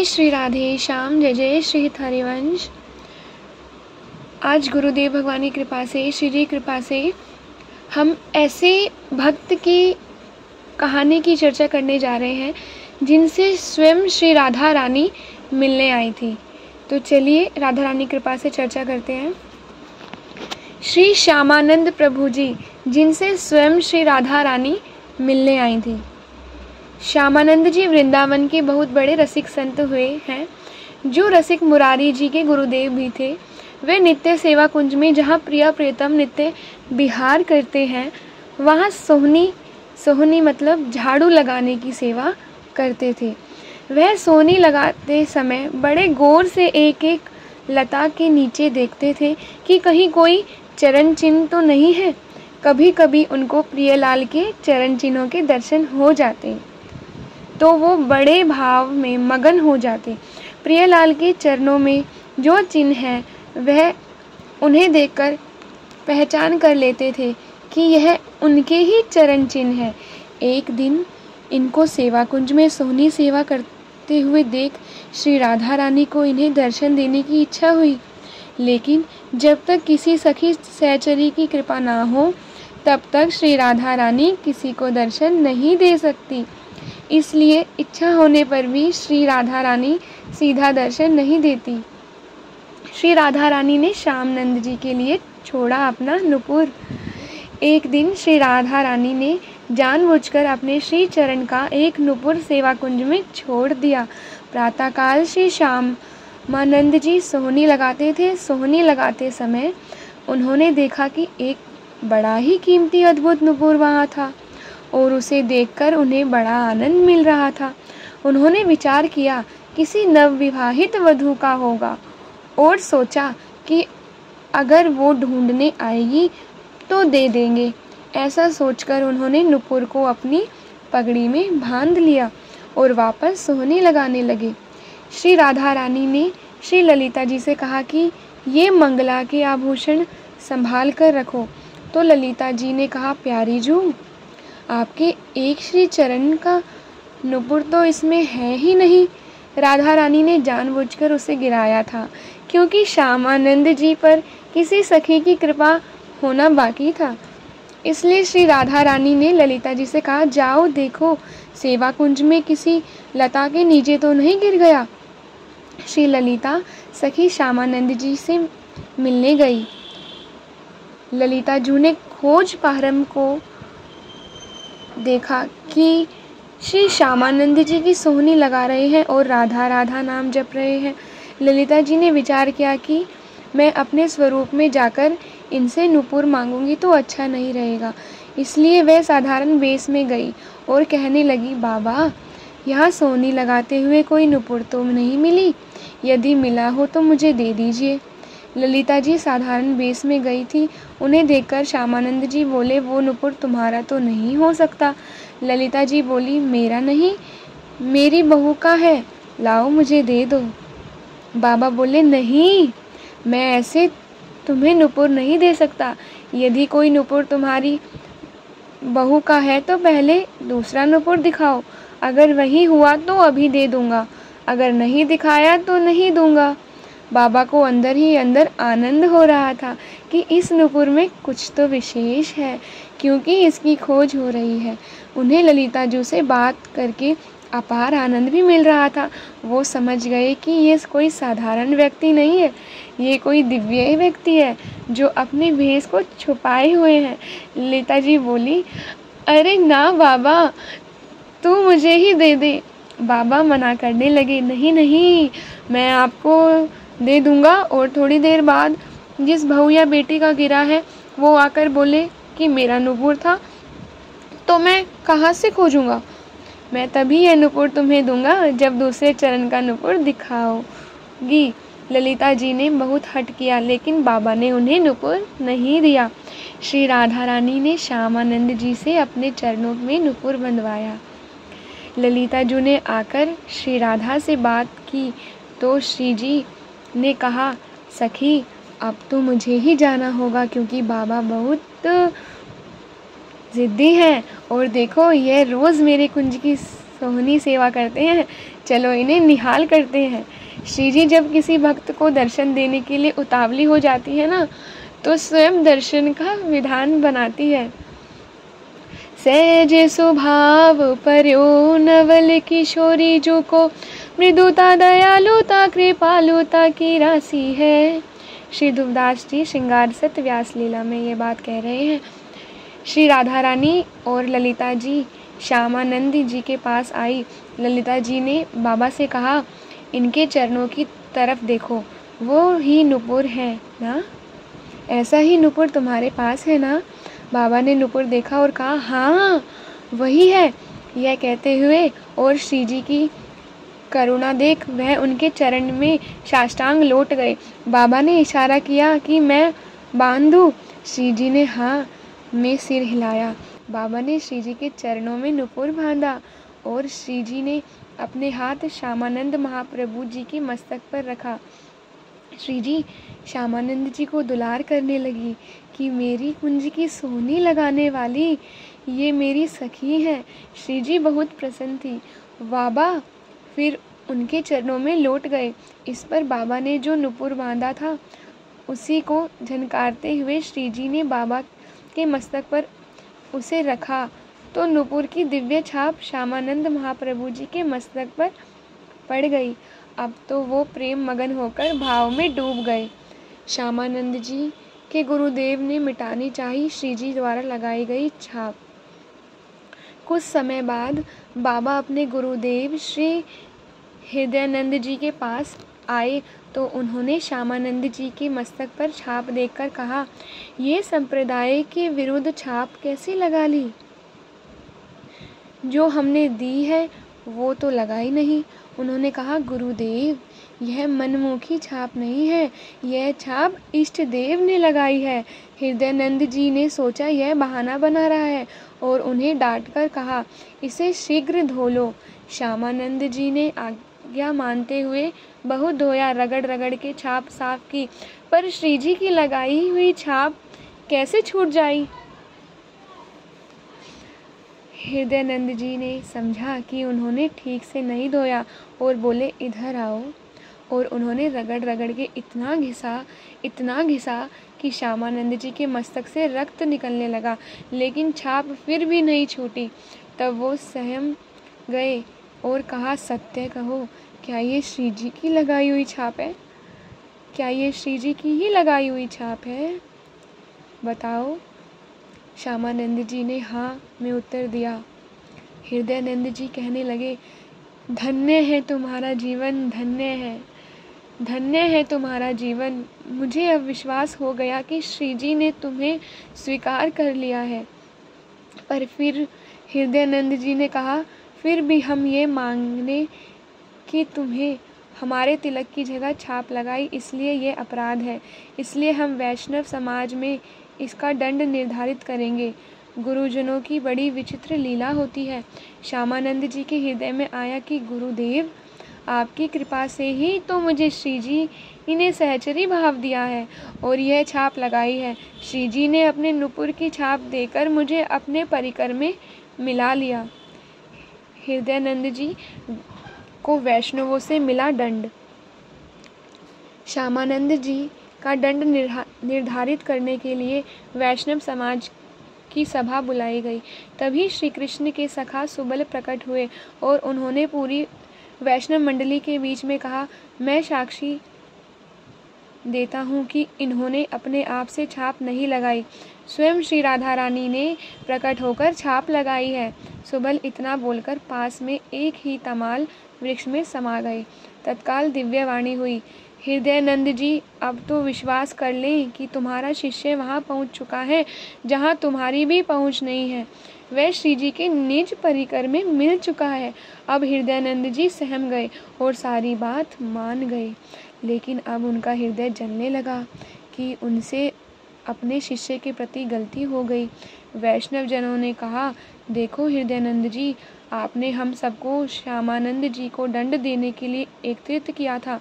जय श्री राधे श्याम, जय जय श्री हरिवंश। आज गुरुदेव भगवान की कृपा से, श्री जी कृपा से हम ऐसे भक्त की कहानी की चर्चा करने जा रहे हैं जिनसे स्वयं श्री राधा रानी मिलने आई थी। तो चलिए राधा रानी कृपा से चर्चा करते हैं। श्री श्यामानंद प्रभु जी जिनसे स्वयं श्री राधा रानी मिलने आई थी। श्यामानंद जी वृंदावन के बहुत बड़े रसिक संत हुए हैं। जो रसिक मुरारी जी के गुरुदेव भी थे, वे नित्य सेवा कुंज में जहाँ प्रिया प्रियतम नित्य विहार करते हैं, वहाँ सोहनी मतलब झाड़ू लगाने की सेवा करते थे। वह सोहनी लगाते समय बड़े गौर से एक एक लता के नीचे देखते थे कि कहीं कोई चरण चिन्ह तो नहीं है। कभी कभी उनको प्रियलाल के चरण चिन्हों के दर्शन हो जाते तो वो बड़े भाव में मगन हो जाते। प्रियलाल के चरणों में जो चिन्ह है वह उन्हें देखकर पहचान कर लेते थे कि यह उनके ही चरण चिन्ह है। एक दिन इनको सेवा कुंज में सोहनी सेवा करते हुए देख श्री राधा रानी को इन्हें दर्शन देने की इच्छा हुई, लेकिन जब तक किसी सखी सहचरी की कृपा ना हो तब तक श्री राधा रानी किसी को दर्शन नहीं दे सकती। इसलिए इच्छा होने पर भी श्री राधा रानी सीधा दर्शन नहीं देती। श्री राधा रानी ने श्यामानंद जी के लिए छोड़ा अपना नुपुर। एक दिन श्री राधा रानी ने जानबूझकर अपने श्री चरण का एक नुपुर सेवा कुंज में छोड़ दिया। प्रातःकाल श्री श्यामानंद जी सोहनी लगाते थे। सोहनी लगाते समय उन्होंने देखा कि एक बड़ा ही कीमती अद्भुत नुपुर वहाँ था और उसे देखकर उन्हें बड़ा आनंद मिल रहा था। उन्होंने विचार किया किसी नवविवाहित वधू का होगा और सोचा कि अगर वो ढूंढने आएगी तो दे देंगे। ऐसा सोचकर उन्होंने नुपुर को अपनी पगड़ी में बांध लिया और वापस सोहनी लगाने लगे। श्री राधा रानी ने श्री ललिता जी से कहा कि ये मंगला के आभूषण संभाल कर रखो। तो ललिता जी ने कहा, प्यारी जू, आपके एक श्री चरण का नुपुर तो इसमें है ही नहीं। राधा रानी ने जानबूझकर उसे गिराया था क्योंकि श्यामानंद जी पर किसी सखी की कृपा होना बाकी था। इसलिए श्री राधा रानी ने ललिता जी से कहा, जाओ देखो सेवा कुंज में किसी लता के नीचे तो नहीं गिर गया। श्री ललिता सखी श्यामानंद जी से मिलने गई। ललिता जू ने खोज प्रारंभ को देखा कि श्री श्यामानंद जी की सोहनी लगा रहे हैं और राधा राधा नाम जप रहे हैं। ललिता जी ने विचार किया कि मैं अपने स्वरूप में जाकर इनसे नुपुर मांगूंगी तो अच्छा नहीं रहेगा। इसलिए वह साधारण वेश में गई और कहने लगी, बाबा, यहाँ सोहनी लगाते हुए कोई नुपुर तो नहीं मिली। यदि मिला हो तो मुझे दे दीजिए। ललिता जी साधारण वेश में गई थी। उन्हें देखकर श्यामानंद जी बोले, वो नुपुर तुम्हारा तो नहीं हो सकता। ललिता जी बोली, मेरा नहीं, मेरी बहू का है, लाओ मुझे दे दो। बाबा बोले, नहीं, मैं ऐसे तुम्हें नुपुर नहीं दे सकता। यदि कोई नुपुर तुम्हारी बहू का है तो पहले दूसरा नुपुर दिखाओ। अगर वही हुआ तो अभी दे दूंगा, अगर नहीं दिखाया तो नहीं दूंगा। बाबा को अंदर ही अंदर आनंद हो रहा था कि इस नुपुर में कुछ तो विशेष है, क्योंकि इसकी खोज हो रही है। उन्हें ललिता जी से बात करके अपार आनंद भी मिल रहा था। वो समझ गए कि ये कोई साधारण व्यक्ति नहीं है, ये कोई दिव्य व्यक्ति है जो अपने भेष को छुपाए हुए हैं। ललिता जी बोली, अरे ना बाबा, तू मुझे ही दे दे। बाबा मना करने लगे, नहीं नहीं, मैं आपको दे दूंगा। और थोड़ी देर बाद जिस बहू या बेटी का गिरा है वो आकर बोले कि मेरा नुपुर था, तो मैं कहाँ से खोजूंगा। मैं तभी यह नुपुर तुम्हें दूंगा जब दूसरे चरण का नुपुर दिखाओगी। ललिता जी ने बहुत हट किया, लेकिन बाबा ने उन्हें नुपुर नहीं दिया। श्री राधा रानी ने श्यामानंद जी से अपने चरणों में नुपुर बंधवाया। ललिता जी ने आकर श्री राधा से बात की तो श्री जी ने कहा, सखी, अब तो मुझे ही जाना होगा क्योंकि बाबा बहुत ज़िद्दी हैं और देखो यह रोज़ मेरे कुंज की सोहनी सेवा करते हैं, चलो इन्हें निहाल करते हैं। श्री जी जब किसी भक्त को दर्शन देने के लिए उतावली हो जाती है ना, तो स्वयं दर्शन का विधान बनाती है। सहज स्वभाव पर्यो नवल किशोरी जो को, मृदुता दयालुता कृपालुता की राशि है। श्री ध्रुवदास जी श्रृंगार सत व्यास लीला में ये बात कह रहे हैं। श्री राधा रानी और ललिता जी श्यामानंद जी के पास आई। ललिता जी ने बाबा से कहा, इनके चरणों की तरफ देखो, वो ही नुपुर है ना? ऐसा ही नुपुर तुम्हारे पास है ना? बाबा ने नुपुर देखा और कहा, हाँ वही है। यह कहते हुए और श्री जी की करुणा देख वह उनके चरण में साष्टांग लौट गए। बाबा ने इशारा किया कि मैं बांधूं। श्री जी ने हाँ में सिर हिलाया। बाबा ने श्री जी के चरणों में नुपुर बांधा और श्री जी ने अपने हाथ श्यामानंद महाप्रभु जी के मस्तक पर रखा। श्री जी श्यामानंद जी को दुलार करने लगी कि मेरी कुंज की सोहनी लगाने वाली ये मेरी सखी है। श्री जी बहुत प्रसन्न थी। बाबा फिर उनके चरणों में लौट गए। इस पर बाबा ने जो नुपुर बांधा था उसी को झनकारते हुए श्री जी ने बाबा के मस्तक पर उसे रखा तो नुपुर की दिव्य छाप श्यामानंद महाप्रभु जी के मस्तक पर पड़ गई। अब तो वो प्रेम मगन होकर भाव में डूब गए। श्यामानंद जी के गुरुदेव ने मिटानी चाही श्री जी द्वारा लगाई गई छाप। कुछ समय बाद बाबा अपने गुरुदेव श्री हृदयानंद जी के पास आए तो उन्होंने श्यामानंद जी के मस्तक पर छाप देखकर कहा, ये संप्रदाय के विरुद्ध छाप कैसे लगा ली? जो हमने दी है वो तो लगाई नहीं। उन्होंने कहा, गुरुदेव यह मनमुखी छाप नहीं है, यह छाप इष्ट देव ने लगाई है। हृदयानंद जी ने सोचा यह बहाना बना रहा है और उन्हें डांटकर कहा, इसे शीघ्र धो लो। श्यामानंद जी ने आज्ञा मानते हुए बहुत धोया, रगड़ रगड़ के छाप साफ की, पर श्री जी की लगाई हुई छाप कैसे छूट जाई? हृदयानंद जी ने समझा कि उन्होंने ठीक से नहीं धोया और बोले, इधर आओ। और उन्होंने रगड़ रगड़ के इतना घिसा कि श्यामानंद जी के मस्तक से रक्त निकलने लगा, लेकिन छाप फिर भी नहीं छूटी। तब वो सहम गए और कहा, सत्य कहो, क्या ये श्री जी की लगाई हुई छाप है? क्या ये श्री जी की ही लगाई हुई छाप है? बताओ। श्यामानंद जी ने हाँ में उत्तर दिया। हृदयानंद जी कहने लगे, धन्य है तुम्हारा जीवन, धन्य है तुम्हारा जीवन। मुझे अब विश्वास हो गया कि श्री जी ने तुम्हें स्वीकार कर लिया है। पर फिर हृदयानंद जी ने कहा, फिर भी हम ये मांगने कि तुम्हें हमारे तिलक की जगह छाप लगाई, इसलिए ये अपराध है। इसलिए हम वैष्णव समाज में इसका दंड निर्धारित करेंगे। गुरुजनों की बड़ी विचित्र लीला होती है। श्यामानंद जी के हृदय में आया कि गुरुदेव, आपकी कृपा से ही तो मुझे श्री जी ने सहचरी भाव दिया है और यह छाप लगाई है। श्री जी ने अपने नुपुर की छाप देकर मुझे अपने परिकर में मिला लिया। हृदयानंद जी को वैष्णवों से मिला दंड। श्यामानंद जी का दंड निर्धारित करने के लिए वैष्णव समाज की सभा बुलाई गई। तभी श्री कृष्ण के सखा सुबल प्रकट हुए और उन्होंने पूरी वैष्णव मंडली के बीच में कहा, मैं साक्षी देता हूँ कि इन्होंने अपने आप से छाप नहीं लगाई, स्वयं श्री राधा रानी ने प्रकट होकर छाप लगाई है। सुबल इतना बोलकर पास में एक ही तमाल वृक्ष में समा गए। तत्काल दिव्यवाणी हुई, हृदयानंद जी, अब तो विश्वास कर लें कि तुम्हारा शिष्य वहाँ पहुँच चुका है जहाँ तुम्हारी भी पहुँच नहीं है। वह श्री जी के निज परिकर में मिल चुका है। अब हृदयानंद जी सहम गए और सारी बात मान गए, लेकिन अब उनका हृदय जलने लगा कि उनसे अपने शिष्य के प्रति गलती हो गई। वैष्णव जनों ने कहा, देखो हृदयानंद जी, आपने हम सबको श्यामानंद जी को दंड देने के लिए एकत्रित किया था,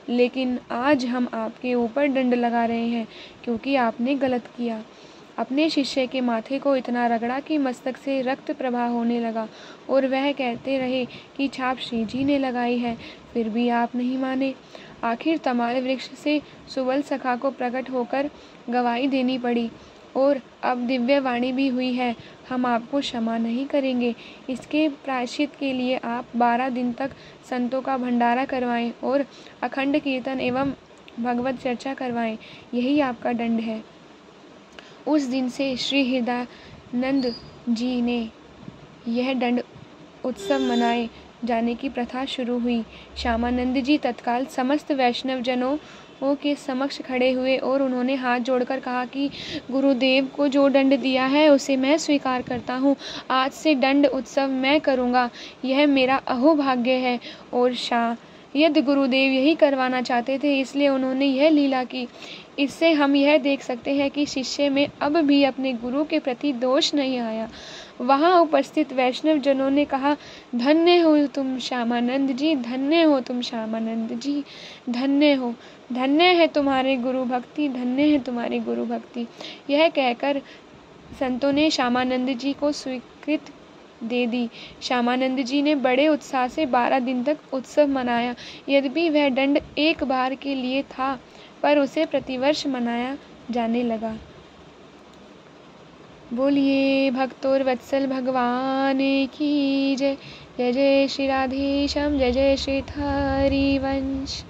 लेकिन आज हम आपके ऊपर दंड लगा रहे हैं क्योंकि आपने गलत किया। अपने शिष्य के माथे को इतना रगड़ा कि मस्तक से रक्त प्रवाह होने लगा और वह कहते रहे कि छाप श्री जी ने लगाई है, फिर भी आप नहीं माने। आखिर तमाल वृक्ष से सुबल सखा को प्रकट होकर गवाही देनी पड़ी और अब दिव्य वाणी भी हुई है, हम आपको क्षमा नहीं करेंगे। इसके प्रायश्चित के लिए आप 12 दिन तक संतों का भंडारा करवाएं और अखंड कीर्तन एवं भगवत चर्चा करवाएं, यही आपका दंड है। उस दिन से श्री हृदयानंद जी ने यह दंड उत्सव मनाए जाने की प्रथा शुरू हुई। श्यामानंद जी तत्काल समस्त वैष्णव जनों के समक्ष खड़े हुए और उन्होंने हाथ जोड़कर कहा कि गुरुदेव को जो दंड दिया है उसे मैं स्वीकार करता हूँ। आज से दंड उत्सव मैं करूँगा, यह मेरा अहोभाग्य है। और शायद गुरुदेव यही करवाना चाहते थे, इसलिए उन्होंने यह लीला की। इससे हम यह देख सकते हैं कि शिष्य में अब भी अपने गुरु के प्रति दोष नहीं आया। वहाँ उपस्थित वैष्णव जनों ने कहा, धन्य हो तुम श्यामानंद जी, धन्य हो तुम श्यामानंद जी, धन्य हो, धन्य है तुम्हारे गुरु भक्ति, धन्य है तुम्हारी गुरु भक्ति। यह कहकर संतों ने श्यामानंद जी को स्वीकृत दे दी। श्यामानंद जी ने बड़े उत्साह से 12 दिन तक उत्सव मनाया। यद्यपि वह दंड एक बार के लिए था, पर उसे प्रतिवर्ष मनाया जाने लगा। बोलिए भक्तोर वत्सल भगवान की जय। जय जय श्री राधेश्याम, जय जय श्री हरिवंश।